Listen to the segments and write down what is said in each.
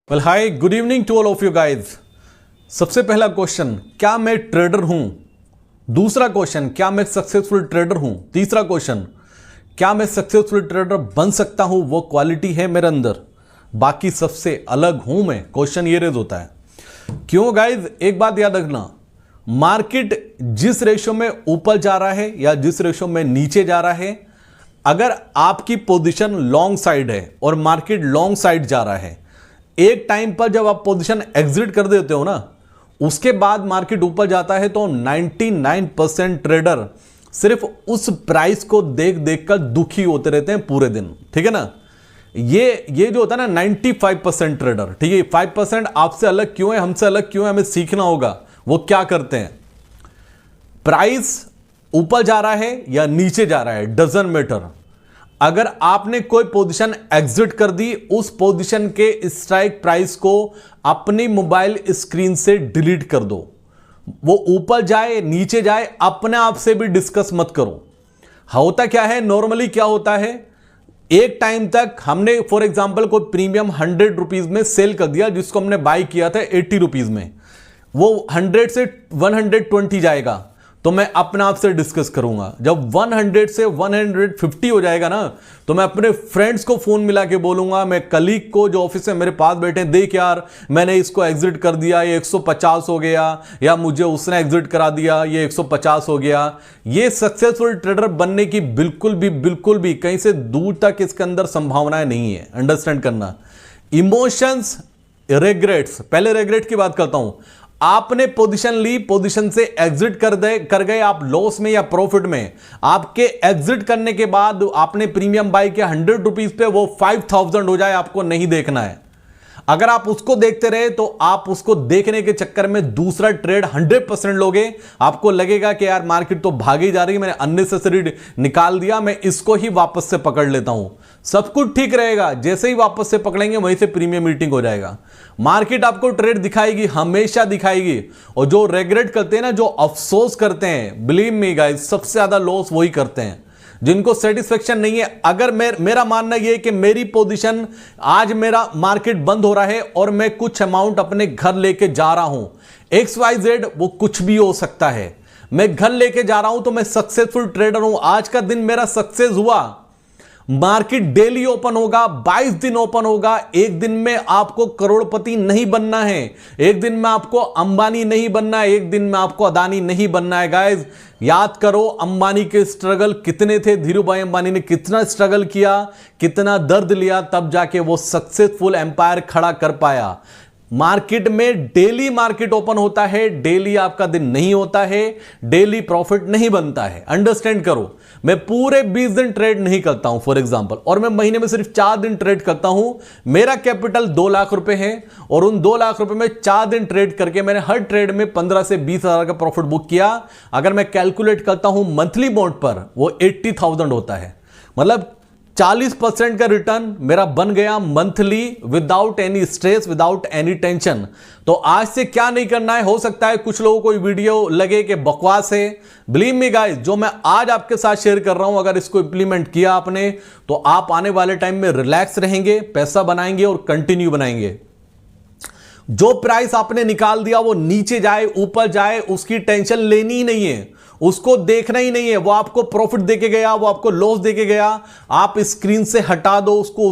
Well hi, good evening to all of you guys. सबसे पहला question, क्या मैं ट्रेडर हूं? दूसरा क्वेश्चन, क्या मैं सक्सेसफुल ट्रेडर हूं? तीसरा क्वेश्चन, क्या मैं सक्सेसफुल ट्रेडर बन सकता हूं? वो क्वालिटी है मेरे अंदर, बाकी सबसे अलग हूं मैं। क्वेश्चन ये रेज होता है। क्यों गाइज? एक बात याद रखना, मार्केट जिस रेशो में ऊपर जा रहा है या जिस रेशो में नीचे जा रहा है, अगर आपकी पोजीशन लॉन्ग साइड है और मार्केट लॉन्ग साइड जा रहा है, एक टाइम पर जब आप पोजीशन एग्जिट कर देते हो ना, उसके बाद मार्केट ऊपर जाता है तो 99% ट्रेडर सिर्फ उस प्राइस को देख देख कर दुखी होते रहते हैं पूरे दिन। ठीक है ना? ये जो होता है ना 95% ट्रेडर, ठीक है, 5% आपसे अलग क्यों है, हमसे अलग क्यों है, हमें सीखना होगा वो क्या करते हैं। प्राइस ऊपर जा रहा है या नीचे जा रहा है, डजंट मैटर। अगर आपने कोई पोजीशन एग्जिट कर दी, उस पोजीशन के स्ट्राइक प्राइस को अपनी मोबाइल स्क्रीन से डिलीट कर दो। वो ऊपर जाए नीचे जाए, अपने आप से भी डिस्कस मत करो। होता क्या है, नॉर्मली क्या होता है, एक टाइम तक हमने फॉर एग्जांपल कोई प्रीमियम 100 रुपीज में सेल कर दिया, जिसको हमने बाई किया था 80 रुपीज में, वो 100 से 120 जाएगा तो मैं अपने आप से डिस्कस करूंगा। जब 100 से 150 हो जाएगा ना, तो मैं अपने फ्रेंड्स को फोन मिला के बोलूंगा, मैं कलीग को जो ऑफिस में मेरे पास बैठे, देख यार मैंने इसको एग्जिट कर दिया, ये 150 हो गया, या मुझे उसने एग्जिट करा दिया, ये 150 हो गया। ये सक्सेसफुल ट्रेडर बनने की बिल्कुल भी कहीं से दूर तक इसके अंदर संभावनाएं नहीं है। अंडरस्टैंड करना। इमोशंस, रेग्रेट्स, पहले रेग्रेट की बात करता हूं। आपने पोजीशन ली, पोजीशन से एग्जिट कर गए आप लॉस में या प्रॉफिट में। आपके एग्जिट करने के बाद आपने प्रीमियम बाई किया 100 रुपीज पे, वो 5000 हो जाए, आपको नहीं देखना है। अगर आप उसको देखते रहे तो आप उसको देखने के चक्कर में दूसरा ट्रेड 100% लोगे। आपको लगेगा कि यार मार्केट तो भागी जा रही है, मैंने अननेसेसरी निकाल दिया, मैं इसको ही वापस से पकड़ लेता हूं। सब कुछ ठीक रहेगा, जैसे ही वापस से पकड़ेंगे वहीं से प्रीमियम मीटिंग हो जाएगा। मार्केट आपको ट्रेड दिखाएगी, हमेशा दिखाएगी। और जो रेग्रेट करते हैं ना, जो अफसोस करते हैं, बिलीव मी गाइस, सबसे ज्यादा लॉस वही करते हैं जिनको सेटिस्फेक्शन नहीं है। अगर मेरा मानना यह है कि मेरी पोजीशन, आज मेरा मार्केट बंद हो रहा है और मैं कुछ अमाउंट अपने घर लेके जा रहा हूं, XYZ, वो कुछ भी हो सकता है, मैं घर लेके जा रहा हूं तो मैं सक्सेसफुल ट्रेडर हूं। आज का दिन मेरा सक्सेस हुआ। मार्केट डेली ओपन होगा, 22 दिन ओपन होगा। एक दिन में आपको करोड़पति नहीं बनना है, एक दिन में आपको अंबानी नहीं बनना है, एक दिन में आपको अदानी नहीं बनना है। गाइस याद करो, अंबानी के स्ट्रगल कितने थे, धीरूभाई अंबानी ने कितना स्ट्रगल किया, कितना दर्द लिया, तब जाके वो सक्सेसफुल एम्पायर खड़ा कर पाया। मार्केट में डेली मार्केट ओपन होता है, डेली आपका दिन नहीं होता है, डेली प्रॉफिट नहीं बनता है। अंडरस्टैंड करो, मैं पूरे 20 दिन ट्रेड नहीं करता हूं फॉर एग्जांपल, और मैं महीने में सिर्फ 4 दिन ट्रेड करता हूं। मेरा कैपिटल 2 लाख रुपए है और उन 2 लाख रुपए में 4 दिन ट्रेड करके मैंने हर ट्रेड में 15 से 20 हजार का प्रॉफिट बुक किया। अगर मैं कैलकुलेट करता हूं मंथली मोड पर, वो 80,000 होता है। मतलब 40% का रिटर्न मेरा बन गया monthly, without any stress, without any tension. तो आज से क्या नहीं करना है। हो सकता है कुछ लोगों को वीडियो लगे कि बकवास है, बिलीव मी गाइस, जो मैं आज आपके साथ शेयर कर रहा हूं, अगर इसको इंप्लीमेंट किया आपने तो आप आने वाले टाइम में रिलैक्स रहेंगे, पैसा बनाएंगे और कंटिन्यू बनाएंगे। जो प्राइस आपने निकाल दिया वो नीचे जाए ऊपर जाए, उसकी टेंशन लेनी ही नहीं है, उसको देखना ही नहीं है। वो आपको प्रॉफिट देके गया, वो आपको लॉस देके गया, आप स्क्रीन से हटा दो उसको,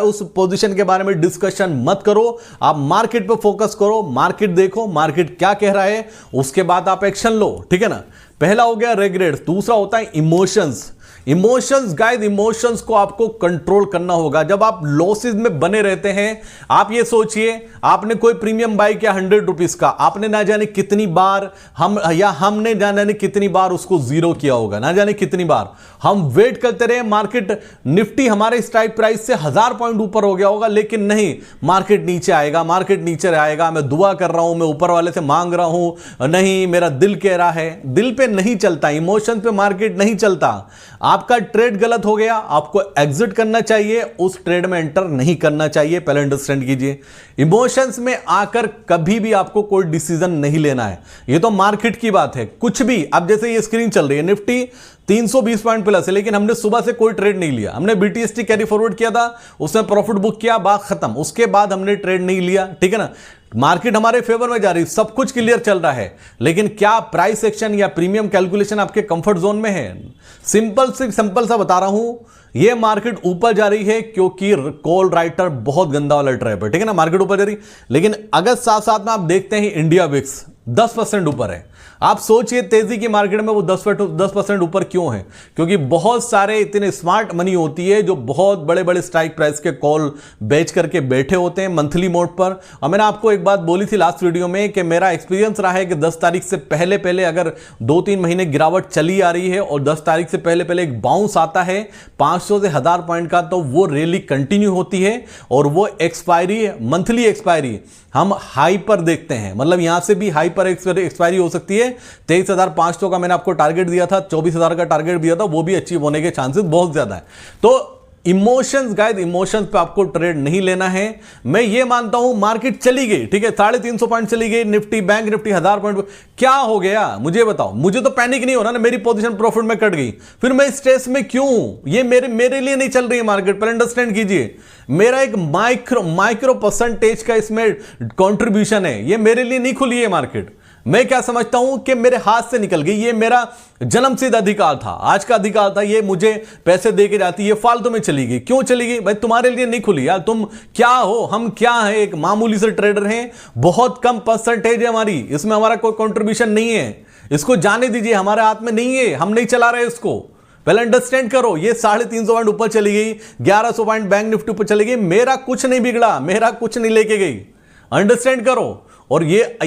उस पोजीशन के बारे में डिस्कशन मत करो। आप मार्केट पे फोकस करो, मार्केट देखो, मार्केट क्या कह रहा है, उसके बाद आप एक्शन लो। ठीक है ना? पहला हो गया रेग्रेट, दूसरा होता है इमोशंस। इमोशंस गाइस, इमोशंस को आपको कंट्रोल करना होगा। जब आप लॉसेस में बने रहते हैं, आप ये सोचिए, आपने कोई प्रीमियम बाई किया 100 रुपीज का, आपने ना जाने कितनी बार हमने ना जाने कितनी बार उसको जीरो किया होगा, ना जाने कितनी बार हम वेट करते रहे। मार्केट निफ्टी हमारे स्ट्राइक प्राइस से 1000 पॉइंट ऊपर हो गया होगा, लेकिन नहीं, मार्केट नीचे आएगा, मार्केट नीचे आएगा। मैं दुआ कर रहा हूं, मैं ऊपर वाले से मांग रहा हूं, नहीं, मेरा दिल कह रहा है। दिल पे नहीं चलता, इमोशन पे मार्केट नहीं चलता। आपका ट्रेड गलत हो गया, आपको एग्जिट करना चाहिए, उस ट्रेड में एंटर नहीं करना चाहिए, पहले अंडरस्टैंड कीजिए। इमोशंस में आकर कभी भी आपको कोई डिसीजन नहीं लेना है, ये तो मार्केट की बात है। कुछ भी, अब जैसे ये स्क्रीन चल रही है, निफ्टी 320 पॉइंट प्लस है, लेकिन हमने सुबह से कोई ट्रेड नहीं लिया। हमने BTST कैरी फॉरवर्ड किया था, उसमें प्रॉफिट बुक किया, बात खत्म, उसके बाद हमने ट्रेड नहीं लिया, ठीक है ना। मार्केट हमारे फेवर में जा रही, सब कुछ क्लियर चल रहा है, लेकिन क्या प्राइस एक्शन या प्रीमियम कैलकुलेशन आपके कंफर्ट जोन में है? सिंपल सा बता रहा हूं, ये मार्केट ऊपर जा रही है क्योंकि कॉल राइटर बहुत गंदा वाला ट्रैप है, ठीक है ना। मार्केट ऊपर जा रही, लेकिन अगर साथ साथ में आप देखते हैं इंडिया विक्स 10% ऊपर है। आप सोचिए तेजी की मार्केट में वो 10% ऊपर क्यों है? क्योंकि बहुत सारे इतने स्मार्ट मनी होती है जो बहुत बड़े बड़े स्ट्राइक प्राइस के कॉल बेच करके बैठे होते हैं मंथली मोड पर। और मैंने आपको एक बात बोली थी लास्ट वीडियो में कि मेरा एक्सपीरियंस रहा है कि 10 तारीख से पहले पहले अगर 2-3 महीने गिरावट चली आ रही है और 10 तारीख से पहले पहले एक बाउंस आता है 500 से 1000 पॉइंट का, तो वो रैली कंटिन्यू होती है और वो एक्सपायरी, मंथली एक्सपायरी हम हाई पर देखते हैं। मतलब यहां से भी हाई पर एक्सपायरी हो सकती है। 23,500 का मैंने आपको टारगेट दिया था, 24,000 का टारगेट दिया था, वो भी अचीव होने के चांसेस बहुत ज्यादा है। तो इमोशंस गाइस, इमोशंस पे आपको ट्रेड नहीं लेना है। मैं ये मानता हूं मार्केट चली गई, ठीक है, 350 पॉइंट चली गई, निफ्टी बैंक निफ्टी 1000 पॉइंट, क्या हो गया मुझे बताओ? मुझे तो पैनिक नहीं हो रहा ना, मेरी पोजीशन प्रॉफिट में कट गई, फिर मैं स्ट्रेस में क्यों? ये मेरे लिए नहीं चल रही है मार्केट, पर अंडरस्टैंड कीजिए, मेरा एक माइक्रो परसेंटेज का इसमें कंट्रीब्यूशन है, ये मेरे लिए नहीं खुली है मार्केट। मैं क्या समझता हूं कि मेरे हाथ से निकल गई, ये मेरा जन्मसिद्ध अधिकार था, आज का अधिकार था, ये मुझे पैसे दे के जाती, ये फालतू में चली गई। क्यों चली गई भाई? तुम्हारे लिए नहीं खुली यार। तुम क्या हो, हम क्या है, एक मामूली से ट्रेडर हैं, बहुत कम परसेंटेज है हमारी, इसमें हमारा कोई कंट्रीब्यूशन नहीं है। इसको जाने दीजिए, हमारे हाथ में नहीं है, हम नहीं चला रहे इसको। पहले अंडरस्टैंड करो, ये 350 पॉइंट ऊपर चली गई, 1100 पॉइंट बैंक निफ्टी ऊपर चली गई, मेरा कुछ नहीं बिगड़ा, मेरा कुछ नहीं लेके गई, अंडरस्टैंड करो। और ये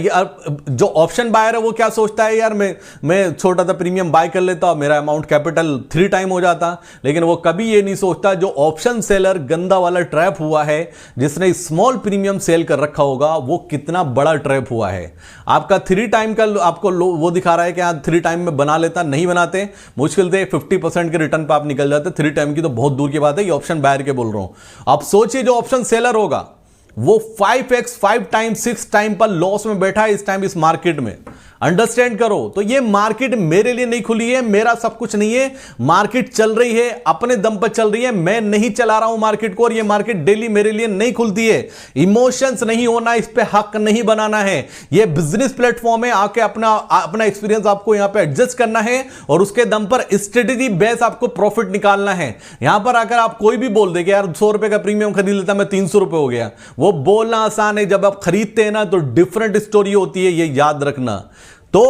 जो ऑप्शन बायर है वो क्या सोचता है, यार मैं छोटा सा प्रीमियम बाय कर लेता, मेरा अमाउंट कैपिटल 3 टाइम हो जाता, लेकिन वो कभी ये नहीं सोचता जो ऑप्शन सेलर गंदा वाला ट्रैप हुआ है, जिसने स्मॉल प्रीमियम सेल कर रखा होगा, वो कितना बड़ा ट्रैप हुआ है। आपका 3 टाइम का आपको वो दिखा रहा है कि 3 टाइम में बना लेता, नहीं बनाते, मुश्किल से 50% के रिटर्न पर आप निकल जाते। 3 टाइम की तो बहुत दूर की बात है, ये ऑप्शन बायर के बोल रहा हूं। आप सोचिए जो ऑप्शन सेलर होगा वो 5x 5 टाइम 6 टाइम पर लॉस में बैठा है इस टाइम इस मार्केट में, अंडरस्टैंड करो। तो ये मार्केट मेरे लिए नहीं खुली है, मेरा सब कुछ नहीं है, मार्केट चल रही है, अपने दम पर चल रही है, मैं नहीं चला रहा हूं मार्केट को, और ये मार्केट डेली मेरे लिए नहीं खुलती है। इमोशंस नहीं होना, इस पे हक नहीं बनाना है। ये बिजनेस प्लेटफॉर्म है, आके अपना एक्सपीरियंस आपको यहां पे एडजस्ट करना है और उसके दम पर स्ट्रेटेजी बेस आपको प्रॉफिट निकालना है। यहां पर आकर आप कोई भी बोल दे कि यार 100 रुपए का प्रीमियम खरीद लेता मैं 300 रुपए हो गया, वो बोलना आसान है, जब आप खरीदते हैं ना तो डिफरेंट स्टोरी होती है, ये याद रखना। तो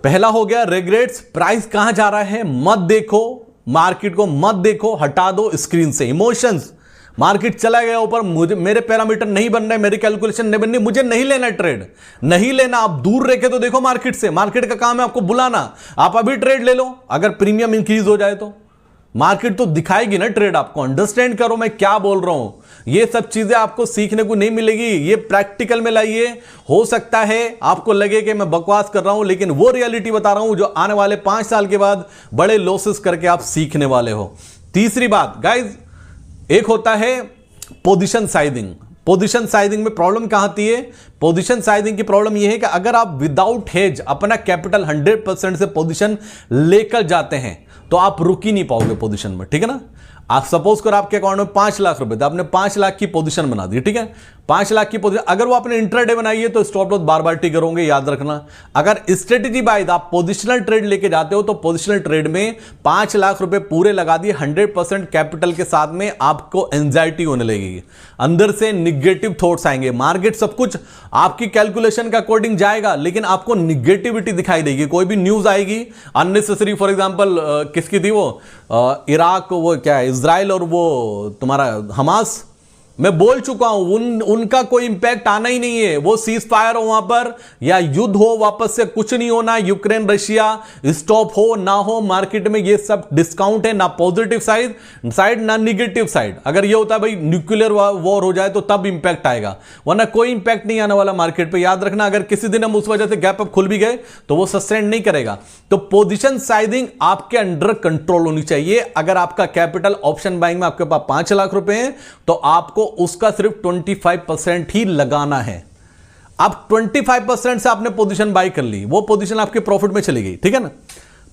पहला हो गया रिग्रेट्स, प्राइस कहां जा रहा है मत देखो, मार्केट को मत देखो, हटा दो स्क्रीन से इमोशंस। मार्केट चला गया ऊपर, मुझे मेरे पैरामीटर नहीं बन रहे, मेरी कैलकुलेशन नहीं बन रही, मुझे नहीं लेना ट्रेड, नहीं लेना। आप दूर रह के तो देखो मार्केट से, मार्केट का काम है आपको बुलाना, आप अभी ट्रेड ले लो, अगर प्रीमियम इंक्रीज हो जाए तो मार्केट तो दिखाएगी ना ट्रेड आपको। अंडरस्टैंड करो मैं क्या बोल रहा हूं, ये सब चीजें आपको सीखने को नहीं मिलेगी, ये प्रैक्टिकल में लाइए। हो सकता है आपको लगे कि मैं बकवास कर रहा हूं, लेकिन वो रियलिटी बता रहा हूं जो आने वाले 5 साल के बाद बड़े लॉसेस करके आप सीखने वाले हो। तीसरी बात गाइज, एक होता है पोजीशन साइजिंग। पोजीशन साइजिंग में प्रॉब्लम कहां आती है? पोजीशन साइजिंग की प्रॉब्लम यह है कि अगर आप विदाउट हेज अपना कैपिटल 100% से पोजीशन लेकर जाते हैं तो आप रुक ही नहीं पाओगे पोजीशन में, ठीक है ना। आप सपोज करो आपके अकाउंट में 5 लाख रुपए थे, आपने 5 लाख की पोजीशन बना दी, ठीक है, 5 लाख की पोजीशन, अगर वो आपने इंट्राडे बनाई है तो स्टॉप लॉस बार बार ट्रिगर होंगे, याद रखना। अगर स्ट्रेटेजी बाइज आप पोजिशनल ट्रेड लेके जाते हो तो पोजिशनल ट्रेड में 5 लाख रुपए पूरे लगा दिए 100% कैपिटल के साथ में, आपको एंजाइटी होने लगेगी, अंदर से निगेटिव थॉट्स आएंगे। मार्केट सब कुछ आपकी कैलकुलेशन के अकॉर्डिंग जाएगा, लेकिन आपको निगेटिविटी दिखाई देगी। कोई भी न्यूज आएगी अननेसेसरी, फॉर एग्जांपल किसकी थी वो, इराक, वो क्या है, इजराइल और वो तुम्हारा हमास, मैं बोल चुका हूं, उनका कोई इंपैक्ट आना ही नहीं है। वो सीज फायर हो वहां पर या युद्ध हो, वापस से कुछ नहीं होना, यूक्रेन रशिया स्टॉप हो ना हो, मार्केट में ये सब डिस्काउंट है, ना पॉजिटिव साइड ना निगेटिव साइड। अगर ये होता है भाई न्यूक्लियर वॉर हो जाए तो तब इंपैक्ट आएगा, वरना कोई इंपैक्ट नहीं आने वाला मार्केट पे। याद रखना, अगर किसी दिन हम उस वजह से गैप अप खुल भी गए तो वो सस्टेन नहीं करेगा। तो पोजीशन साइजिंग आपके अंडर कंट्रोल होनी चाहिए। अगर आपका कैपिटल ऑप्शन बाइंग में आपके पास 5 लाख रुपए हैं तो आपको उसका सिर्फ 25% ही लगाना है। अब 25% से आपने पोजीशन बाई कर ली, वो पोजीशन आपके प्रॉफिट में चली गई, ठीक है ना।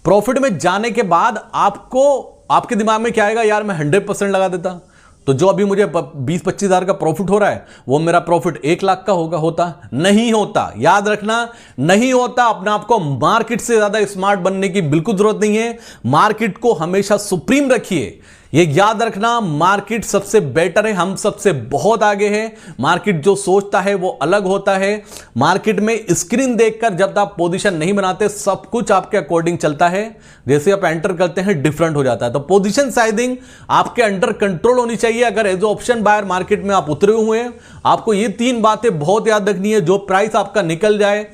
प्रॉफिट में जाने के बाद आपको आपके दिमाग में क्या आएगा, यार मैं 100% लगा देता तो जो अभी मुझे 20-25 हजार का प्रॉफिट हो रहा है वो मेरा प्रॉफिट 1 लाख का होता नहीं होता। याद रखना, नहीं होता। अपने आप को मार्केट से ज्यादा स्मार्ट बनने की बिल्कुल जरूरत नहीं है। मार्केट को हमेशा सुप्रीम रखिए, ये याद रखना। मार्केट सबसे बेटर है, हम सबसे बहुत आगे हैं। मार्केट जो सोचता है वो अलग होता है। मार्केट में स्क्रीन देखकर जब आप पोजीशन नहीं बनाते, सब कुछ आपके अकॉर्डिंग चलता है, जैसे आप एंटर करते हैं डिफरेंट हो जाता है। तो पोजीशन साइजिंग आपके अंडर कंट्रोल होनी चाहिए। अगर एज ऑप्शन बायर मार्केट में आप उतरे हुए हैं, आपको ये 3 बातें बहुत याद रखनी है। जो प्राइस आपका निकल जाए,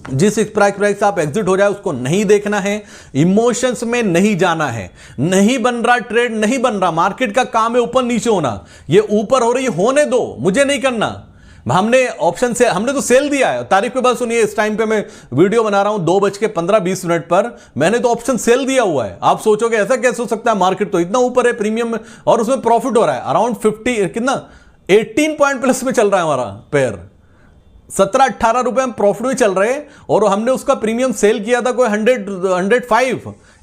जिस प्राइस आप एग्जिट हो जाए, उसको नहीं देखना है, इमोशंस में नहीं जाना है। नहीं बन रहा ट्रेड, नहीं बन रहा, मार्केट का काम है ऊपर नीचे होना। ये ऊपर हो रही होने दो, मुझे नहीं करना। हमने ऑप्शन से हमने तो सेल दिया है। तारीख पे बात सुनिए, इस टाइम पे मैं वीडियो बना रहा हूं 2:15-20 पर, मैंने तो ऑप्शन सेल दिया हुआ है। आप सोचोगे ऐसा कैसे हो सकता है, मार्केट तो इतना ऊपर है प्रीमियम में और उसमें प्रॉफिट हो रहा है अराउंड 50 कितना 18 पॉइंट प्लस में चल रहा है हमारा पेयर। 17-18 रुपए हम प्रॉफिट में चल रहे हैं और हमने उसका प्रीमियम सेल किया था कोई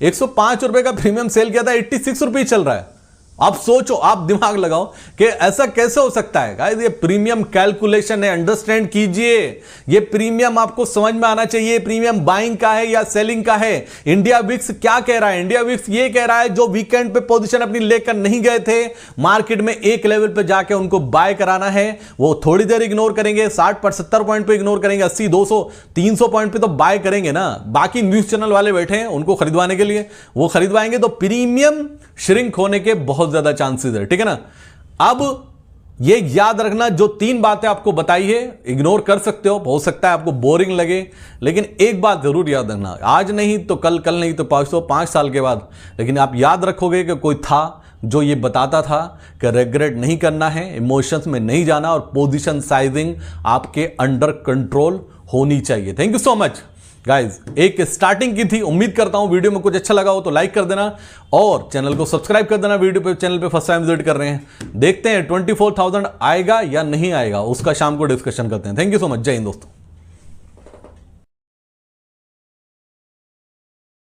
105 रुपए का प्रीमियम सेल किया था, 86 रुपए चल रहा है। आप सोचो, आप दिमाग लगाओ कि ऐसा कैसे हो सकता है। गाइस ये प्रीमियम कैलकुलेशन है, अंडरस्टैंड कीजिए। ये प्रीमियम आपको समझ में आना चाहिए, प्रीमियम बाइंग का है या सेलिंग का है। इंडिया विक्स क्या कह रहा है, इंडिया विक्स ये कह रहा है जो वीकेंड पे पोजीशन अपनी लेकर नहीं गए थे, मार्केट में एक लेवल पे जाके उनको बाय कराना है। वो थोड़ी देर इग्नोर करेंगे, 60-70 पॉइंट पे इग्नोर करेंगे, 80, 200, 300 पॉइंट पे तो बाय करेंगे ना। बाकी न्यूज चैनल वाले बैठे हैं उनको खरीदवाने के लिए, वो खरीदवाएंगे तो प्रीमियम श्रिंक होने के बहुत ज्यादा चांसेस है, ठीक है ना। अब ये याद रखना, जो 3 बातें आपको बताई है इग्नोर कर सकते हो सकता है आपको बोरिंग लगे, लेकिन एक बात जरूर याद रखना, आज नहीं तो कल, कल नहीं तो 5 साल के बाद, लेकिन आप याद रखोगे कि कोई था जो ये बताता था कि रिग्रेट नहीं करना है, इमोशंस में नहीं जाना और पोजीशन साइजिंग आपके अंडर कंट्रोल होनी चाहिए। Thank you so much guys. एक स्टार्टिंग की थी, उम्मीद करता हूं वीडियो में कुछ अच्छा लगा हो तो लाइक कर देना और चैनल को सब्सक्राइब कर देना। वीडियो पे चैनल पे फर्स्ट टाइम विजिट कर रहे हैं, देखते हैं 24,000 आएगा या नहीं आएगा, उसका शाम को डिस्कशन करते हैं। थैंक यू सो मच, जय हिंद दोस्तों।